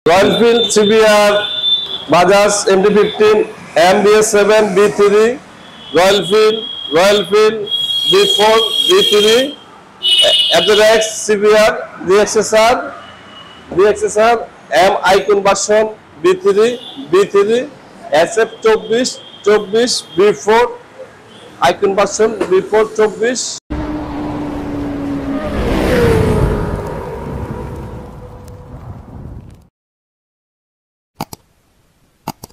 Royal Enfield CBR, Bajaj MT-15, MBS7, B3, royal Enfield B4, B3, FZX, CBR, DXSR, M icon version B3, SF24, B4 icon version B4 24।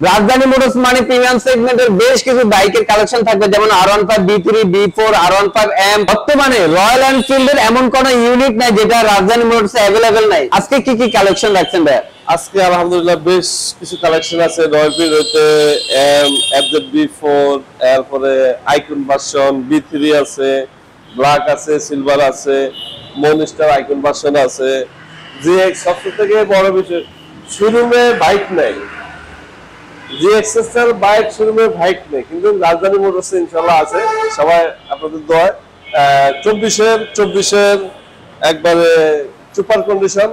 রাজধানী motors মানে premium সেগমেন্টের বেশ কিছু বাইকের collection থাকবে, যেমন R15 B3 B4 R15 M। বর্তমানে royal এনফিল্ডের এমন কোন ইউনিট নাই যেটা রাজধানী মোটরসে अवेलेबल নাই। আজকে কি কি কালেকশন রাখছেন ভাই? আজকে আলহামদুলিল্লাহ বেশ কিছু কালেকশন আছে। রয়্যাল এনফিল্ড হইতে M, FZ B4, এরপরে আইকন ভার্সন B3 আছে, ব্ল্যাক আছে, সিলভার আছে, মনস্টার আইকন ভার্সন আছে। GX সবচেয়ে থেকে বড় বিষয়, শোরুমে বাইক নাই। GXSR বাইক শোরুমে বাইক নেই, কিন্তু রাজধানী মোটরসে ইনশাআল্লাহ আছে। সবাই আপনাদের দোয়ায় 24-এর একবারে সুপার কন্ডিশন,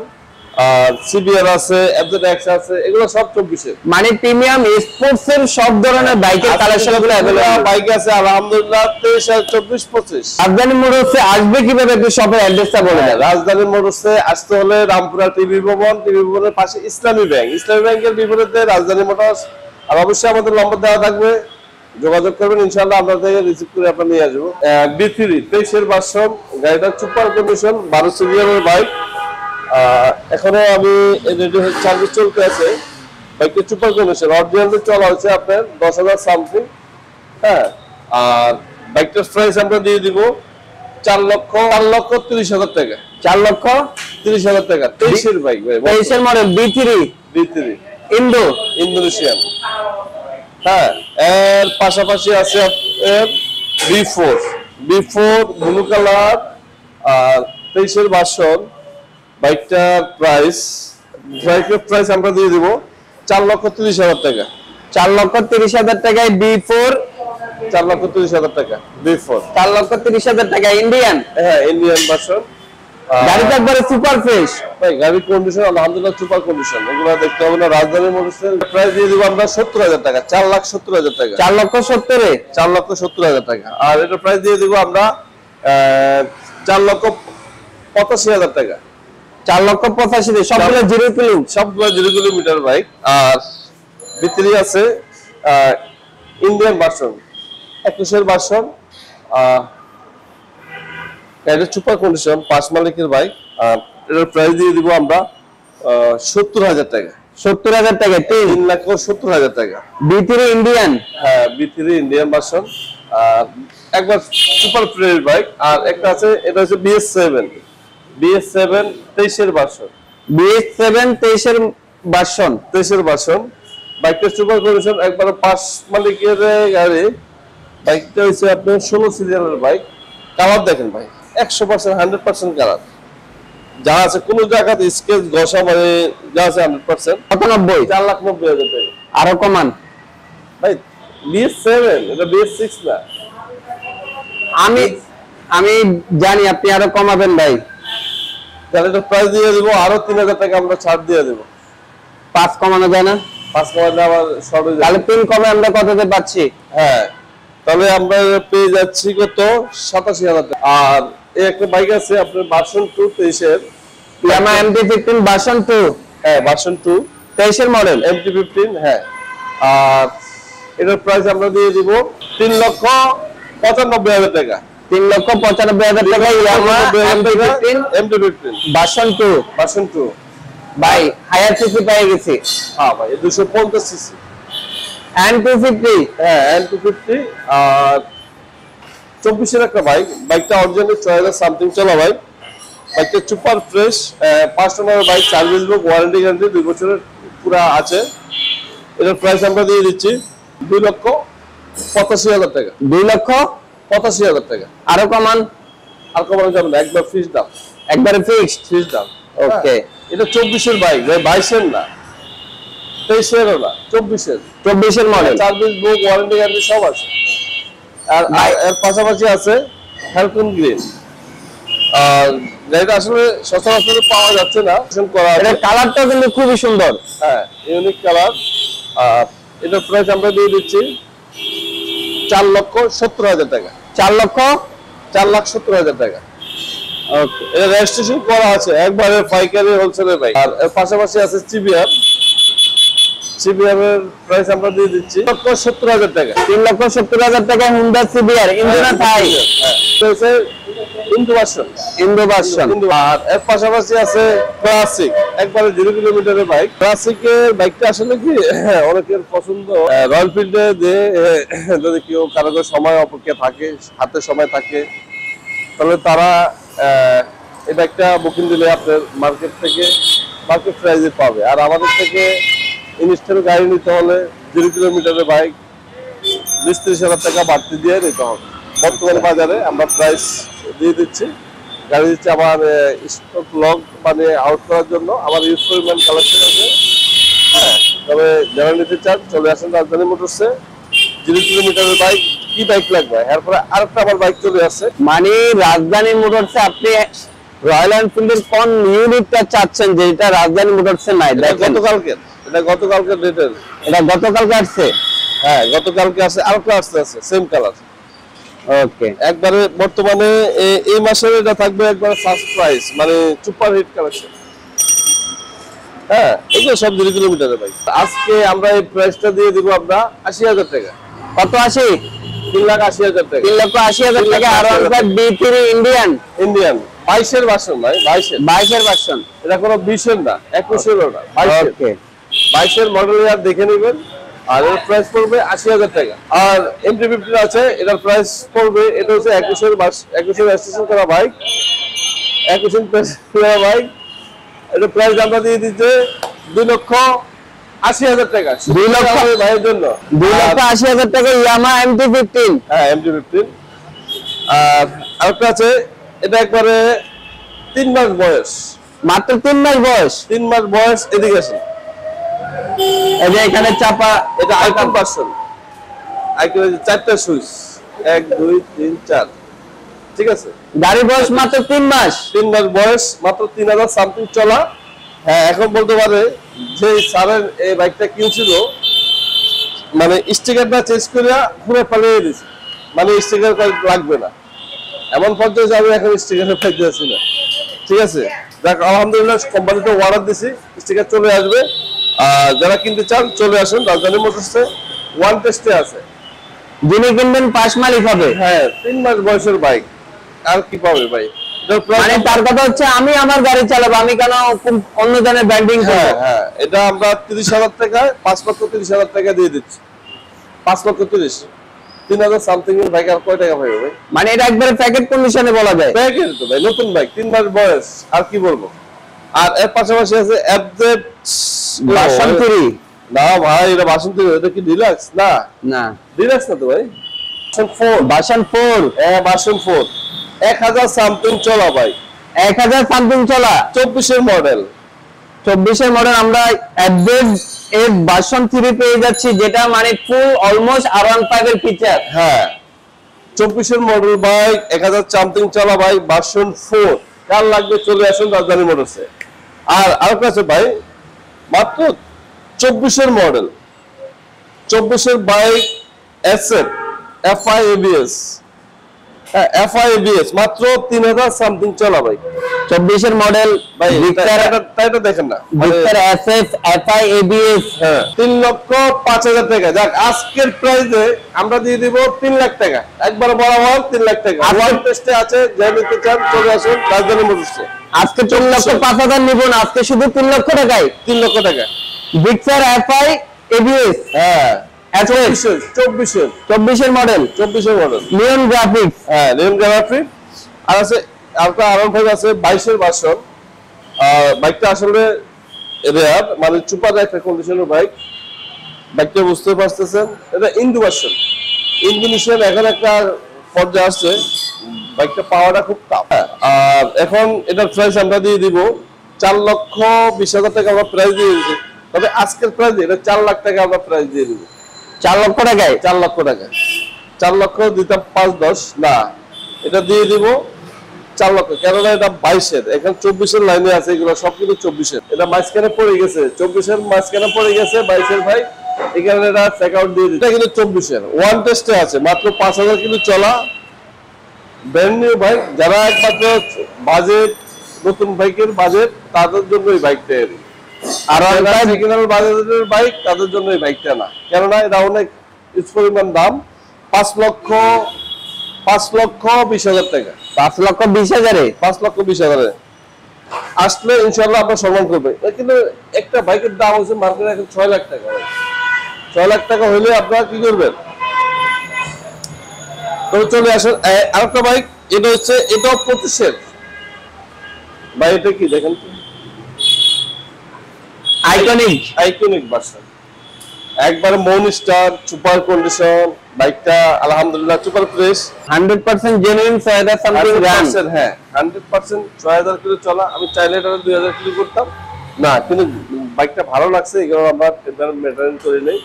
আর CBR আছে, FZX আছে, এগুলো সব 24-এর মানে প্রিমিয়াম স্পোর্টস এর সব ধরনের বাইকের কালেকশনগুলো अवेलेबल বাইক আছে আলহামদুলিল্লাহ। 23, 24, 25 রাজধানী মোটরসে আসবে কিভাবে, একটু শপের অ্যাড্রেসটা বলে দেন। রাজধানী মোটরসে আসতে হলে রামপুরা টিভি ভবনের পাশে ইসলামী ব্যাংকের বিপরীতে রাজধানী মোটরস। আর অবশ্যই আমাদের নম্বর দেওয়া থাকবে, যোগাযোগ করবেন, ইনশাআল্লাহ আমরা থেকে রিসিভ করে আপনার নিয়ে আসবো। B3 23-এর ভার্সন, গাড়িটা সুপার কন্ডিশন, 12 সিরিয়ালের বাইক। এখনো আমি রেডি সার্ভিস চলতে আছে। বাইকটা সুপার কন্ডিশন, অরিজিনালি চলা হচ্ছে আপনার 10,000 সামথিং। হ্যাঁ, আর বাইকটার প্রাইস আমরা দিয়ে দিব 4,30,000 টাকা। 4,30,000 টাকা 23-এর বাইক ভাই, 23-এর মডেল B3 ইন্দোনেশিয়ান। হ্যাঁ, এর পাশাপাশি আছে B4 ব্লু কালার, আর 23-এর ভার্সন। বাইকটার প্রাইস আমরা দিয়ে দিব 4,30,000 টাকা। 4,30,000 টাকায় B4, 4,30,000 টাকা B4, 4,30,000 টাকা ইন্ডিয়ান। হ্যাঁ, ইন্ডিয়ান ভার্সন। গাড়িটা একবারে সুপার ফ্রেশ ভাই, গাড়ির কন্ডিশন আলহামদুলিল্লাহ সুপার কন্ডিশন। এগুলো দেখতে হবে না। রাজধানী মোটরসের প্রাইস দিয়ে দিব আমরা 70,000 টাকা, 4,70,000 টাকা। 4,70,000 4,70,000 টাকা। আর এটা প্রাইস দিয়ে দিব আমরা 4,85,000 টাকা। 4,85,000 সবগুলো 0 কিলোমিটার বাইক। আর ভিতরে আছে ইন্ডিয়ান ভার্সন, 21-এর ভার্সন। এটা সুপার কন্ডিশন, 5 মালিকের বাইক। আর এটার প্রাইস দিয়ে দিব আমরা 70,000 টাকা। 70,000 টাকা, 3,70,000 টাকা। B3 Indian. হ্যাঁ, B3 ইন্ডিয়ান ভার্সন। আর একবার সুপার ফ্রেশ বাইক। আর একটা আছে, এটা হচ্ছে BS7 23-এর ভার্সন। BS7 23-এর ভার্সন। বাইকটা সুপার কন্ডিশন, একবার 5 মালিকের গাড়ি। বাইকটা হচ্ছে আপনার 16 সিরিয়ালের বাইক। কালার দেখেন ভাই, 100% 100% কালার যা আছে, কোন জায়গাতে স্কেচ ঘষা মানে যা আছে 100%। 4,90,000 টাকা। আরো কমান ভাই, BS7 এটা BS6 না। আমি জানি আপনি আরো কমাবেন ভাই। তাহলে এটা প্রাইস দিয়ে দিব আরো 3,000 টাকা আমরা ছাড় দিয়ে দেব। 5 কমানো যায় না? 5 কমালে আবার শর্ট হয়ে যাবে। তাহলে 3 কমে আমরা কততে পাচ্ছি? হ্যাঁ, তাহলে আমরা পেয়ে যাচ্ছি কত, 87,000 টাকা। আর এই একটা বাইক আছে আপনার ভার্সন 2 23-এর, Yamaha MT-15 ভার্সন 2। হ্যাঁ, ভার্সন 2 23-এর মডেল MT-15। হ্যাঁ, আর এটার প্রাইস আমরা দিয়ে দিব 3,95,000 টাকা। 3,95,000 টাকা Yamaha MT-15 ভার্সন 2। ভাই হায়ার সিসি পেয়ে গেছি। হ্যাঁ ভাই, 250 সিসি N250। হ্যাঁ, N250। আর 24-এর একটা বাইক। বাইকটা অরিজিনালি 6,000 সামথিং চলা বাইক। বাইকটা সুপার ফ্রেশ, 5 নম্বরের bike, service book, warranty guarantee 2 বছরের পুরো আছে। এটার প্রাইস আমরা দিয়ে দিচ্ছি 2,85,000 টাকা। 2,85,000 টাকা। আরো কমান? আর কমানো যাবে না, একবার ফিক্সড দাম। একবারে ফিক্সড দাম। ওকে। এটা 24-এর বাইক ভাই, 22-এর না, 23-এরও না, 24-এর model. Service book, warranty guarantee সব আছে। আর এর পাশাপাশি আছে ফ্যালকন গ্রিন। আর গাড়িটা আসলে সচরাচর পাওয়া যাচ্ছে না, করা আছে। এটা কালারটা কিন্তু খুবই সুন্দর। হ্যাঁ, ইউনিক কালার। আর এটার প্রাইস আমরা দিয়ে দিচ্ছি 4,70,000 টাকা। 4,70,000 টাকা। ওকে। এটা রেজিস্ট্রেশন করা আছে একবারে পাইকারি হোলসেলের বাইক। আর এর পাশাপাশি আছে সিবিআর। সিবিআর এর প্রাইস আমরা দিয়ে দিচ্ছি 3,70,000 টাকা। 3,70,000 টাকা হুন্ডা সিবিআর ইঞ্জিন থাই। হ্যাঁ, এটা হচ্ছে ইন্দো ভার্সন। আর এর পাশাপাশি আছে ক্লাসিক, একবারে 0 কিলোমিটারের বাইক। ক্লাসিকের বাইকটা আসলে কি অনেকের পছন্দ। রয়্যাল ফিল্ডে যে যদি কেউ কারো সময় অপেক্ষা থাকে, হাতে সময় থাকে, তাহলে তারা এই বাইকটা বুকিং দিলে আপনার মার্কেট প্রাইসে পাবে। আর আমাদের থেকে ইনস্টল গাড়ি নিতে হলে 0 কিলোমিটারের বাইক 20-30,000 টাকা বাড়তি দিয়ে নিতে হবে। বর্তমান বাজারে আমরা প্রাইস দিয়ে দিচ্ছি, গাড়ি দিচ্ছি। আমার স্টক লগ মানে আউট করার জন্য আমার ইউজ পরিমাণ কালেকশন আছে। হ্যাঁ, তবে যারা নিতে চান চলে আসেন রাজধানী মোটরসে। 0 কিলোমিটারের বাইক, কি বাইক লাগবে? এরপরে আরেকটা আমার বাইক চলে আসছে। মানে রাজধানী মোটরসে আপনি রয়্যাল এনফিল্ডের কোন ইউনিটটা চাচ্ছেন যেটা রাজধানী মোটরসে নাই? দেখেন এটা গতকালকের ডেটের। এটা গতকালকে আসছে। হ্যাঁ, গতকালকে আসছে, আরেকটা আসছে সেম কালার। ওকে। একবারে বর্তমানে এই মাসের এটা থাকবে একবারে ফার্স্ট প্রাইস, মানে সুপার হিট কালেকশন। হ্যাঁ, এগুলো সব 0 কিলোমিটারের বাইক। আজকে আমরা এই প্রাইসটা দিয়ে দিব আমরা 80,000 টাকা। কত? 80? 3,80,000 টাকা। 3,80,000 টাকা। আর B3 ইন্ডিয়ান 22 এর ভার্সন ভাই, 22 এর ভার্সন। এটা কোনো 20 এর না, 21 এর না, 22 ওকে। 22 এর মডেল আর দেখে নেবেন। আর এর প্রাইস পড়বে 80,000 টাকা। আর MT-15 আছে, এটার প্রাইস পড়বে, এটা হচ্ছে 21 এর রেজিস্ট্রেশন করা বাইক। 21 এর করা বাইক। এটা প্রাইস আমরা দিয়ে দিচ্ছি 2,80,000 টাকা। 2 লক্ষ ভাইয়ের জন্য 2,80,000 টাকা ইয়ামাহা MT-15। হ্যাঁ, MT-15। আর আরেকটা আছে, এটা একবারে 3 মাস বয়স, মাত্র 3 মাস বয়স। 3 মাস বয়স। এদিকে আসেন, এই যে এখানে চাপা, এটা আইকন ভার্সন। আইকনের 4টা সুইচ, 1 2 3 4। ঠিক আছে, গাড়ির বয়স মাত্র 3 মাস। 3 মাস বয়স, মাত্র 3,000 সামথিং চলা। হ্যাঁ, এখন বলতে পারে যে স্যারের এই বাইকটা কিনছিল, মানে স্টিকারটা চেঞ্জ করে পুরো পালিয়ে দিয়েছে, মানে স্টিকার লাগবে না, এমন পর্যায়ে যাবে এখন স্টিকারের পাইতে আসি না। ঠিক আছে, দেখ আলহামদুলিল্লাহ কোম্পানিতে অর্ডার দিছি, স্টিকার চলে আসবে। আর যারা কিনতে চান চলে আসুন রাজধানী মোটরসে, ওয়ান টেস্টে আছে। যিনি কিনবেন পাঁচ মালিক হবে। হ্যাঁ, 3 মাস বয়সের বাইক, আর কি পাবে ভাই? মানে তার কথা হচ্ছে আমি আমার গাড়ি চালাবো, আমি কেন অন্য জনের ব্র্যান্ডিং করব? হ্যাঁ হ্যাঁ, এটা আমরা 30,000 টাকায় 5,30,000 টাকা দিয়ে দিচ্ছি। 5,30,000, 3,000 সামথিং এর বাইক আর কয় টাকা পাবে ভাই? মানে এটা একবারে প্যাকেট কন্ডিশনে বলা যায়। প্যাকেট তো ভাই, নতুন বাইক, 3 মাস বয়স, আর কি বলবো। আর এর পাশাপাশি আছে FZ ভার্সন 3। না ভাই, এটা ভার্সন 3, এটা কি ডিলাক্স? না না, ডিলাক্স না তো ভাই, ভার্সন 4। হ্যাঁ, ভার্সন 4, 1,000 সামথিং চলা ভাই, 1000 সামথিং চলা, 24 এর মডেল। 24 এর মডেল আমরা FZ এর ভার্সন 3 পেয়ে যাচ্ছি, যেটা মানে ফুল অলমোস্ট R15 এর ফিচার। হ্যাঁ, 24 এর মডেল বাইক, 1,000 সামথিং চলা বাইক, ভার্সন 4। কার লাগবে চলে আসুন রাজধানী মোটরসে। আর আরেকটা আছে ভাই, মাত্র 24 এর মডেল, 24 এর বাইক, SF FI ABS। হ্যাঁ, FI ABS, মাত্র 3,000 সামথিং চলা বাইক। 24 এর মডেল ভাই ভিক্টর, তাইটা দেখেন না, ভিক্টর SF FI ABS। হ্যাঁ, 3,05,000 টাকা। যাক, আজকের প্রাইসে আমরা দিয়ে দিব 3 লাখ টাকা, একবার বরাবর 3 লাখ টাকা। ওয়ান টেস্টে আছে, যে নিতে চান চলে আসুন রাজধানী মোটরসে। আজকে 3,05,000 নিব না, আজকে শুধু 3 লক্ষ টাকায় 3 লক্ষ টাকা। Victor FI ABS। হ্যাঁ, SF 24 এর মডেল, 24 এর মডেল। নিয়ন গ্রাফিক্স। হ্যাঁ, নিয়ম গ্রাফিক। আর আছে আরেকটা R15 আছে, 22 এর ভার্সন। বাইকটা আসলে রেয়ার, মানে সুপার একটা কন্ডিশনের বাইক। বাইকটা বুঝতে পারতেছেন, এটা ইন্দো ভার্সন, ইন্দোনেশিয়ান এখন একটা পর্যায়ে আসছে, বাইকটা পাওয়াটা খুব টাফ। আর এখন এটার প্রাইস আমরা দিয়ে দিব 4,20,000 টাকা আমরা প্রাইস দিয়ে দিচ্ছি। তবে আজকের প্রাইস এটা 4 লাখ টাকা আমরা প্রাইস দিয়ে দিব। 4 লক্ষ টাকায়? 4 লক্ষ টাকা। 4 লক্ষ দিতাম 5-10 না, এটা দিয়ে দিব 4 লক্ষ, কেননা এটা 22-এর, এখানে 24-এর লাইনে আছে, এগুলো সব কিন্তু 24-এর। এটা মাঝখানে পড়ে গেছে, 24-এর মাঝখানে পড়ে গেছে 22-এর ভাই, এখানে এটা চেক আউট দিয়ে দিচ্ছে। এটা কিন্তু 24-এর ওয়ান টেস্টে আছে, মাত্র 5000 কিন্তু চলা, ব্র্যান্ড নিউ বাইক। যারা একমাত্র বাজেট, নতুন বাইকের বাজেট, তাদের জন্য এই বাইকটা। আর সেকেন্ড বাজেটের বাইক তাদের জন্য এই বাইকটা না, কেননা এটা অনেক পরিমাণ দাম। 5,20,000 টাকা। 5,20,000 5,20,000 আসলে ইনশাল্লাহ আপনার সম্মান করবে। কিন্তু একটা বাইকের দাম হচ্ছে মার্কেটে এখন 6 লাখ টাকা। 6 লাখ টাকা হলে আপনারা কি করবেন? তো চলে আসেন আরেকটা বাইক, এটা হচ্ছে, এটাও 25-এর ভাই। এটা কি দেখেন, আইকনিক ভার্সন, একবারে মনস্টার সুপার কন্ডিশন। বাইকটা আলহামদুলিল্লাহ super fresh, 100% genuine 6000 something run. হ্যাঁ 100% 6000 কিলো চলা। আমি চাইলে এটা 2000 কিলো করতাম না, কিন্তু বাইকটা ভালো লাগছে, এগুলো আমরা মেইনটেইন করি নাই।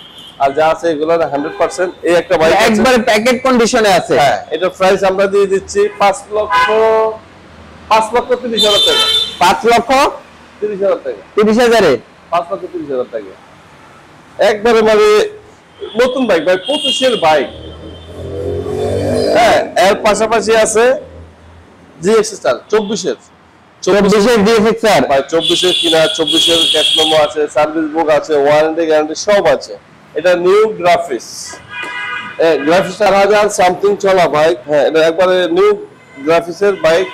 আর যা আছে এগুলো 100%। এই একটা বাইক একবারে প্যাকেট কন্ডিশনে আছে। হ্যাঁ, এটা প্রাইস আমরা দিয়ে দিচ্ছি 5,30,000 টাকা। 5,30,000 টাকা, 30,000 5,30,000 টাকা। একবারে মানে নতুন বাইক ভাই, 25-এর বাইক। হ্যাঁ, এর পাশাপাশি আছে GX-R 24-এর DFXR ভাই। 24-এর কিনা, 24-এর ক্যাশ মেমো আছে, সার্ভিস বুক আছে, ওয়ারেন্টি গ্যারান্টি সব আছে। এটা নিউ গ্রাফিক্স, গ্রাফিক্স 4000 সামথিং চলা বাইক। হ্যাঁ, এটা একবারে নিউ গ্রাফিক্সের বাইক।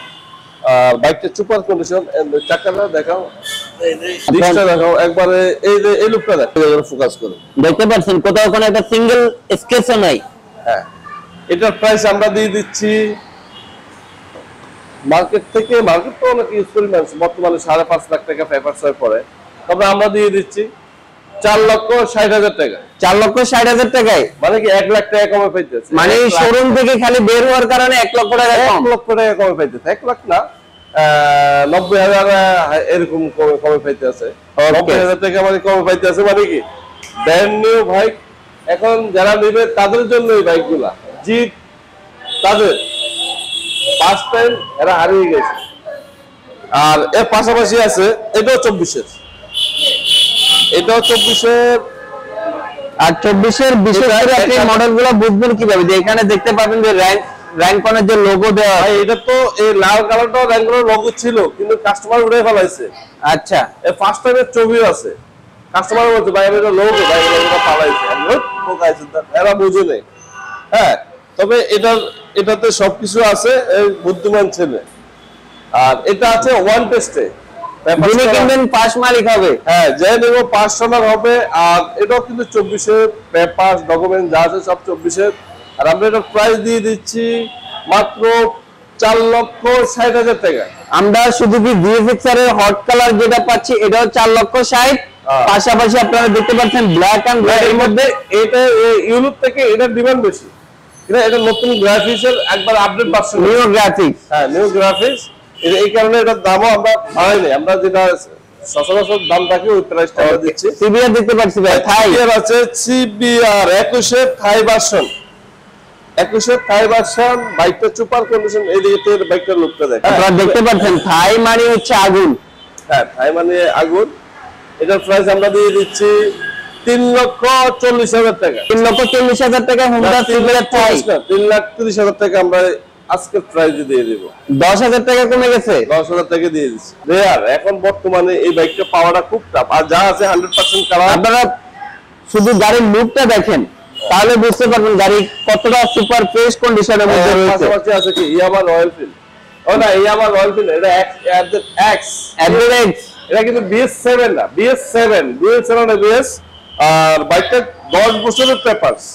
আর বাইকটা সুপার কন্ডিশন। চাকাটা দেখাও, ডিসটা দেখাও, একবারে এই যে এই লুকটা দেখো, ফোকাস করো, দেখতে পাচ্ছেন কোথাও কোনো একটা সিঙ্গেল স্কেচও নাই। হ্যাঁ, এটার প্রাইস আমরা দিয়ে দিচ্ছি মার্কেট থেকে, মার্কেট তো অনেক ইউজ করি মানুষ, বর্তমানে 5.5 লাখ টাকা পেপারস হয়ে পড়ে, তবে আমরা দিয়ে দিচ্ছি 4,60,000 টাকা। 4,60,000 টাকায়, মানে কি 1 লাখ টাকা কমে পাইতেছে। মানে শোরুম থেকে খালি বের হওয়ার কারণে 1 লক্ষ টাকা কম। 1 লক্ষ টাকা কমে পাইতেছে, 1 লাখ না, 90,000 এরকম কমে পাইতেছে। 90,000 টাকা মানে কমে পাইতেছে, মানে কি ব্র্যান্ড নিউ বাইক। এখন যারা নেবে তাদের জন্য এই বাইকগুলা, জিপ তাদের ফার্স্ট টাইম এরা হারিয়ে গেছে। আর এর পাশাপাশি আছে এটাও 24-এর, এটাও 24-এর। আর 24-এর বিশেষ করে আপনি মডেলগুলো বুঝবেন কিভাবে? যে এখানে দেখতে পাবেন যে র‍্যাঙ্কনের যে লোগো দেওয়া ভাই, এটা তো এই লাল কালারটাও র‍্যাঙ্কনের লোগো ছিল, কিন্তু কাস্টমার উড়ে ফেলাইছে। আচ্ছা, এই ফার্স্ট টাইমের ছবিও আছে, কাস্টমার বলছে ভাই এটা লোগো, ভাই এটা পালাইছে, পোকাইছে, এরা বুঝে নেই। হ্যাঁ, তবে এটাতে সবকিছু আছে, এই বুদ্ধিমান ছেলে। আর এটা আছে ওয়ান টেস্টে, যিনি কিনবেন পাস মালিক হবে। হ্যাঁ, যে নেব 500 হবে। আর এটাও কিন্তু 24-এর পেপার ডকুমেন্ট যা আছে সব 24-এর। আর আমরা এটা প্রাইস দিয়ে দিচ্ছি মাত্র 4,60,000 টাকা। আমরা শুধু কি DFXR এর হট কালার যেটা পাচ্ছি এটাও 4,60,000, পাশাপাশি আপনারা দেখতে পাচ্ছেন ব্ল্যাক এন্ড হোয়াইট এর মধ্যে। এটা ইউরোপ থেকে এটার ডিমান্ড বেশি, এটা নতুন গ্রাফিক্সের একবার আপডেট ভার্সন, নিউ গ্রাফিক্স। হ্যাঁ, নিউ গ্রাফিক্স। এই কারণে এটার দামও আমরা বাড়াই নাই, আমরা যেটা সচরাচর দাম থাকে ওই প্রাইসটা আমরা দিচ্ছি। সিবিআর দেখতে পাচ্ছি ভাই, থাই আছে সিবিআর 21-এর থাই ভার্সন, 21-এর থাই ভার্সন। বাইকটা সুপার কন্ডিশন, এদিকে বাইকটার লুকটা দেখেন, আপনারা দেখতে পাচ্ছেন থাই মানে হচ্ছে আগুন। হ্যাঁ, থাই মানে আগুন। এটার প্রাইস আমরা দিয়ে দিচ্ছি 3,40,000 টাকা। 3,40,000 টাকা হোন্ডা সিবিআর থাই, 3,30,000 টাকা আমরা আজকে প্রাইস দিয়ে দেব। 10,000 টাকা কমে গেছে, 10,000 টাকা দিয়ে দিচ্ছি। রেয়ার, এখন বর্তমানে এই বাইকটা পাওয়াটা খুব টাফ। আর যা আছে 100% কালার। আপনারা শুধু গাড়ির লুকটা দেখেন তাহলে বুঝতে পারবেন গাড়ি কতটা সুপার ফ্রেশ কন্ডিশনের মধ্যে রয়েছে। পাশাপাশি আছে কি ইয়ামাহা রয়্যাল ফিল্ড, ও না ইয়ামাহা রয়্যাল ফিল্ড, এটা এক্স, এটা কিন্তু BS7 না, BS7 BS। আর বাইকটা 10 বছরের পেপারস,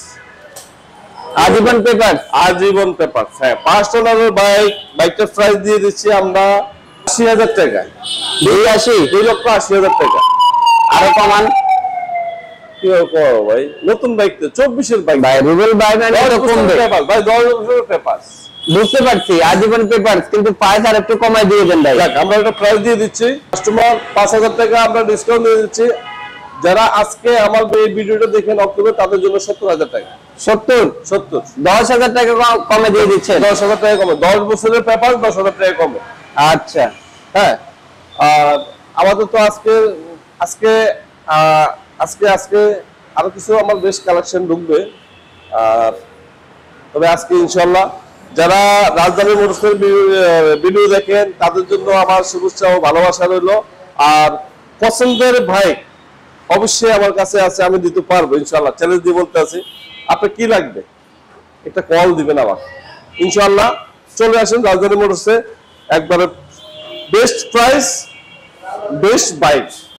আজীবন পেপার, আজীবন পেপার। হ্যাঁ, 5 টনারের বাইক। বাইকটার প্রাইস দিয়ে দিচ্ছি আমরা 80,000 টাকা। 2,80,000 টাকা। আরো কমান কি করবো ভাই, নতুন বাইক তো 24-এর বাইক ভাই, রুবেল ভাই মানে তো কমবে ভাই, 10 বছরের পেপার। বুঝতে পারছি আজীবন পেপার, কিন্তু প্রাইস আর একটু কমাই দিয়ে দেন ভাই। আমরা একটা প্রাইস দিয়ে দিচ্ছি, কাস্টমার 5,000 টাকা আমরা ডিসকাউন্ট দিয়ে দিচ্ছি। যারা আজকে আমার এই ভিডিওটা দেখেন অক্টোবর, তাদের জন্য 70,000 টাকা। 70 70 10,000 টাকা কমে দিয়ে দিচ্ছে। 10,000 টাকা কমে, 10 বছরের পেপার 10,000 টাকা কমে। আচ্ছা, হ্যাঁ, আর আমাদের তো আজকে আজকে আজকে আজকে আরো কিছু আমার বেশ কালেকশন ঢুকবে। আর তবে আজকে ইনশাল্লাহ যারা রাজধানী মোটরসের ভিডিও দেখেন তাদের জন্য আমার শুভেচ্ছা ও ভালোবাসা রইলো। আর পছন্দের বাইক অবশ্যই আমার কাছে আছে, আমি দিতে পারবো ইনশাল্লাহ, চ্যালেঞ্জ দিয়ে বলতে আছি। আপনার কি লাগবে একটা কল দিবেন আমার, ইনশাল্লাহ চলে আসেন রাজধানী মোটরসে, একবারে বেস্ট প্রাইস বেস্ট বাইক।